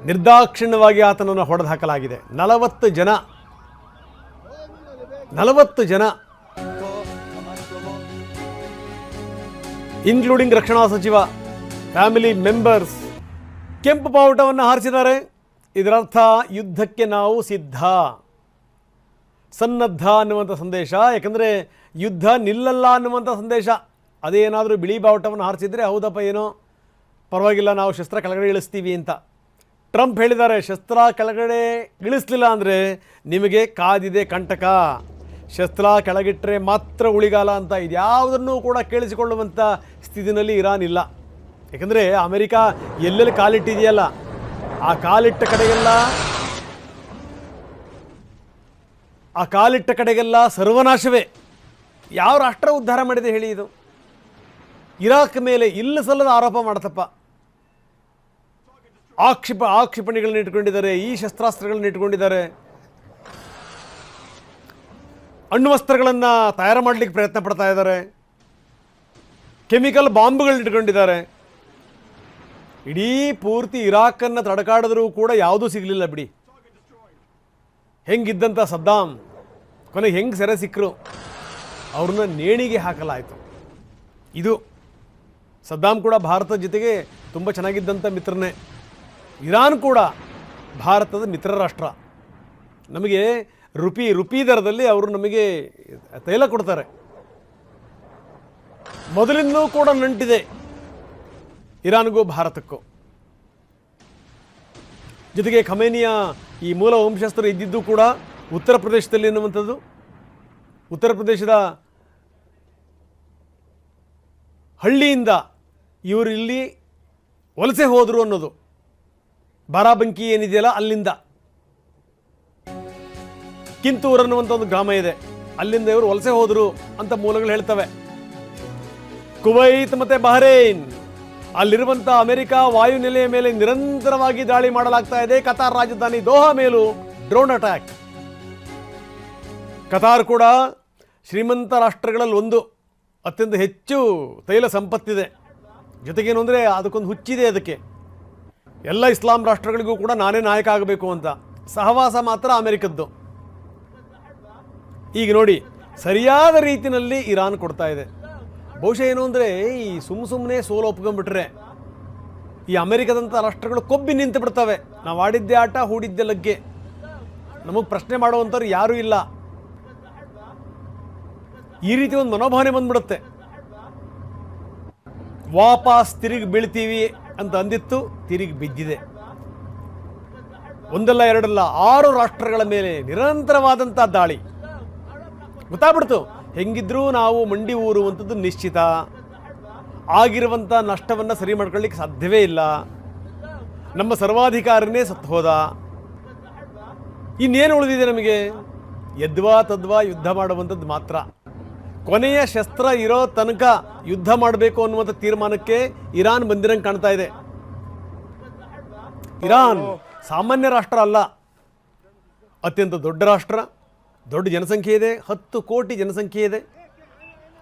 ನಿರ್ದಾಕ್ಷಿಣ್ಯವಾಗಿ ಆತನನ್ನು ಹೊಡೆದು ಹಾಕಲಾಗಿದೆ. 40 ಜನ ಇನ್ಕ್ಲೂಡಿಂಗ್ ರಕ್ಷಣಾ ಸಚಿವ, ಫ್ಯಾಮಿಲಿ ಮೆಂಬರ್ಸ್ ಕೆಂಪು ಬಾವುಟವನ್ನು ಹಾರಿಸಿದ್ದಾರೆ. ಇದರರ್ಥ ಯುದ್ಧಕ್ಕೆ ನಾವು ಸಿದ್ಧ, ಸನ್ನದ್ಧ ಅನ್ನುವಂಥ ಸಂದೇಶ. ಯಾಕಂದರೆ ಯುದ್ಧ ನಿಲ್ಲಲ್ಲ ಅನ್ನುವಂಥ ಸಂದೇಶ. ಅದೇನಾದರೂ ಬಿಳಿ ಬಾವುಟವನ್ನು ಹಾರಿಸಿದರೆ ಹೌದಪ್ಪ ಏನೋ ಪರವಾಗಿಲ್ಲ, ನಾವು ಶಸ್ತ್ರ ಕೆಳಗಡೆ ಇಳಿಸ್ತೀವಿ ಅಂತ. ಟ್ರಂಪ್ ಹೇಳಿದ್ದಾರೆ, ಶಸ್ತ್ರ ಕೆಳಗಡೆ ಇಳಿಸಲಿಲ್ಲ ಅಂದರೆ ನಿಮಗೆ ಕಾದಿದೆ ಕಂಟಕ, ಶಸ್ತ್ರ ಕೆಳಗಿಟ್ಟರೆ ಮಾತ್ರ ಉಳಿಗಾಲ ಅಂತ. ಇದ್ಯಾವುದನ್ನು ಕೂಡ ಕೇಳಿಸಿಕೊಳ್ಳುವಂಥ ಸ್ಥಿತಿನಲ್ಲಿ ಇರಾನ್ ಇಲ್ಲ. ಯಾಕಂದರೆ ಅಮೆರಿಕ ಎಲ್ಲೆಲ್ಲಿ ಕಾಲಿಟ್ಟಿದೆಯಲ್ಲ, ಆ ಕಾಲಿಟ್ಟ ಕಡೆಗೆಲ್ಲ ಸರ್ವನಾಶವೇ. ಯಾವ ರಾಷ್ಟ್ರ ಉದ್ಧಾರ ಮಾಡಿದೆ ಹೇಳಿ? ಇದು ಇರಾಕ್ ಮೇಲೆ ಇಲ್ಲ ಸಲ್ಲದ ಆರೋಪ ಮಾಡ್ತಪ್ಪ. ಆಕ್ಷಿಪಣಿಗಳನ್ನ ಇಟ್ಕೊಂಡಿದ್ದಾರೆ, ಈ ಶಸ್ತ್ರಾಸ್ತ್ರಗಳನ್ನ ಇಟ್ಕೊಂಡಿದ್ದಾರೆ, ಅಣ್ವಸ್ತ್ರಗಳನ್ನು ತಯಾರು ಮಾಡಲಿಕ್ಕೆ ಪ್ರಯತ್ನ ಪಡ್ತಾ ಇದ್ದಾರೆ, ಕೆಮಿಕಲ್ ಬಾಂಬ್ಗಳನ್ನ ಇಟ್ಕೊಂಡಿದ್ದಾರೆ. ಇಡೀ ಪೂರ್ತಿ ಇರಾಕನ್ನು ತಡಕಾಡಿದ್ರೂ ಕೂಡ ಯಾವುದೂ ಸಿಗಲಿಲ್ಲ ಬಿಡಿ. ಹೆಂಗಿದ್ದಂಥ ಸದ್ದಾಮ್ ಕೊನೆಗೆ ಹೆಂಗೆ ಸೆರೆ ಸಿಕ್ಕರು, ಅವ್ರನ್ನ ನೇಣಿಗೆ ಹಾಕಲಾಯಿತು. ಇದು ಸದ್ದಾಮ್ ಕೂಡ ಭಾರತದ ಜೊತೆಗೆ ತುಂಬ ಚೆನ್ನಾಗಿದ್ದಂಥ ಮಿತ್ರನೇ. ಇರಾನ್ ಕೂಡ ಭಾರತದ ಮಿತ್ರ ರಾಷ್ಟ್ರ. ನಮಗೆ ರುಪಿ ದರದಲ್ಲಿ ಅವರು ನಮಗೆ ತೈಲ ಕೊಡ್ತಾರೆ. ಮೊದಲಿಂದಲೂ ಕೂಡ ನಂಟಿದೆ ಇರಾನ್ಗೂ ಭಾರತಕ್ಕೂ. ಜೊತೆಗೆ ಖಮೇನಿಯ ಈ ಮೂಲ ವಂಶಸ್ಥರು ಇದ್ದಿದ್ದು ಕೂಡ ಉತ್ತರ ಪ್ರದೇಶದಲ್ಲಿ ಎನ್ನುವಂಥದ್ದು. ಉತ್ತರ ಪ್ರದೇಶದ ಹಳ್ಳಿಯಿಂದ ಇವರು ಇಲ್ಲಿ ವಲಸೆ ಹೋದರು ಅನ್ನೋದು. ಬಾರಾಬಂಕಿ ಏನಿದೆಯಲ್ಲ ಅಲ್ಲಿಂದ ಕಿಂತೂರ್ ಅನ್ನುವಂಥ ಒಂದು ಗ್ರಾಮ ಇದೆ, ಅಲ್ಲಿಂದ ಇವರು ವಲಸೆ ಹೋದರು ಅಂತ ಮೂಲಗಳು ಹೇಳ್ತವೆ. ಕುವೈತ್ ಮತ್ತು ಬಹರೇನ್, ಅಲ್ಲಿರುವಂಥ ಅಮೆರಿಕ ವಾಯುನೆಲೆಯ ಮೇಲೆ ನಿರಂತರವಾಗಿ ದಾಳಿ ಮಾಡಲಾಗ್ತಾ ಇದೆ. ಕತಾರ್ ರಾಜಧಾನಿ ದೋಹಾ ಮೇಲೂ ಡ್ರೋನ್ ಅಟ್ಯಾಕ್. ಕತಾರ್ ಕೂಡ ಶ್ರೀಮಂತ ರಾಷ್ಟ್ರಗಳಲ್ಲಿ ಒಂದು, ಅತ್ಯಂತ ಹೆಚ್ಚು ತೈಲ ಸಂಪತ್ತಿದೆ. ಜೊತೆಗೇನು ಅಂದರೆ ಅದಕ್ಕೊಂದು ಹುಚ್ಚಿದೆ. ಅದಕ್ಕೆ ಎಲ್ಲ ಇಸ್ಲಾಂ ರಾಷ್ಟ್ರಗಳಿಗೂ ಕೂಡ ನಾನೇ ನಾಯಕ ಆಗಬೇಕು ಅಂತ. ಸಹವಾಸ ಮಾತ್ರ ಅಮೆರಿಕದ್ದು. ಈಗ ನೋಡಿ, ಸರಿಯಾದ ರೀತಿಯಲ್ಲಿ ಇರಾನ್ ಕೊಡ್ತಾ ಇದೆ. ಬಹುಶಃ ಏನು ಅಂದರೆ ಈ ಸುಮ್ಮನೆ ಸೋಲು ಒಪ್ಕೊಂಡ್ಬಿಟ್ರೆ ಈ ಅಮೆರಿಕದಂಥ ರಾಷ್ಟ್ರಗಳು ಕೊಬ್ಬಿ ನಿಂತು ಬಿಡ್ತವೆ. ನಾವು ಆಡಿದ್ದೆ ಆಟ, ಹೂಡಿದ್ದೆ ಲಗ್ಗೆ, ನಮಗೆ ಪ್ರಶ್ನೆ ಮಾಡುವಂಥವ್ರು ಯಾರೂ ಇಲ್ಲ. ಈ ರೀತಿ ಒಂದು ಮನೋಭಾವನೆ ಬಂದ್ಬಿಡುತ್ತೆ. ವಾಪಸ್ ತಿರುಗಿ ಬೀಳ್ತೀವಿ ಅಂತ ಅಂದಿತ್ತು, ತಿರುಗಿ ಬಿದ್ದಿದೆ. ಒಂದಲ್ಲ ಎರಡಲ್ಲ 6 ರಾಷ್ಟ್ರಗಳ ಮೇಲೆ ನಿರಂತರವಾದಂಥ ದಾಳಿ. ಗೊತ್ತಾಗ್ಬಿಡ್ತು, ಹೆಂಗಿದ್ರೂ ನಾವು ಮಂಡಿ ಊರುವಂಥದ್ದು ನಿಶ್ಚಿತ. ಆಗಿರುವಂಥ ನಷ್ಟವನ್ನು ಸರಿ ಮಾಡ್ಕೊಳ್ಳಿಕ್ಕೆ ಸಾಧ್ಯವೇ ಇಲ್ಲ. ನಮ್ಮ ಸರ್ವಾಧಿಕಾರನೇ ಸತ್ತು ಹೋದ. ಇನ್ನೇನು ಉಳಿದಿದೆ ನಮಗೆ? ಯದ್ವಾ ತದ್ವಾ ಯುದ್ಧ ಮಾಡುವಂಥದ್ದು ಮಾತ್ರ. ಕೊನೆಯ ಶಸ್ತ್ರ ಇರೋ ತನಕ ಯುದ್ಧ ಮಾಡಬೇಕು ಅನ್ನುವಂಥ ತೀರ್ಮಾನಕ್ಕೆ ಇರಾನ್ ಬಂದಿರಂಗೆ ಕಾಣ್ತಾ ಇದೆ. ಇರಾನ್ ಸಾಮಾನ್ಯ ರಾಷ್ಟ್ರ ಅಲ್ಲ, ಅತ್ಯಂತ ದೊಡ್ಡ ರಾಷ್ಟ್ರ, ದೊಡ್ಡ ಜನಸಂಖ್ಯೆ ಇದೆ. 10 ಕೋಟಿ ಜನಸಂಖ್ಯೆ ಇದೆ.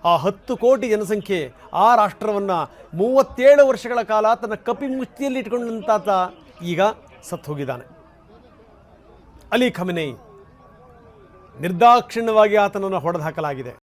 ಆ 10 ಕೋಟಿ ಜನಸಂಖ್ಯೆ ಆ ರಾಷ್ಟ್ರವನ್ನು 37 ವರ್ಷಗಳ ಕಾಲ ತನ್ನ ಕಪಿ ಮುಷ್ಟಿಯಲ್ಲಿ ಇಟ್ಕೊಂಡಂತಾತ ಈಗ ಸತ್ತು ಹೋಗಿದ್ದಾನೆ. ಅಲಿ ಖಮೇನಿ ನಿರ್ದಾಕ್ಷಿಣ್ಯವಾಗಿ ಆತನನ್ನು ಹೊಡೆದು ಹಾಕಲಾಗಿದೆ.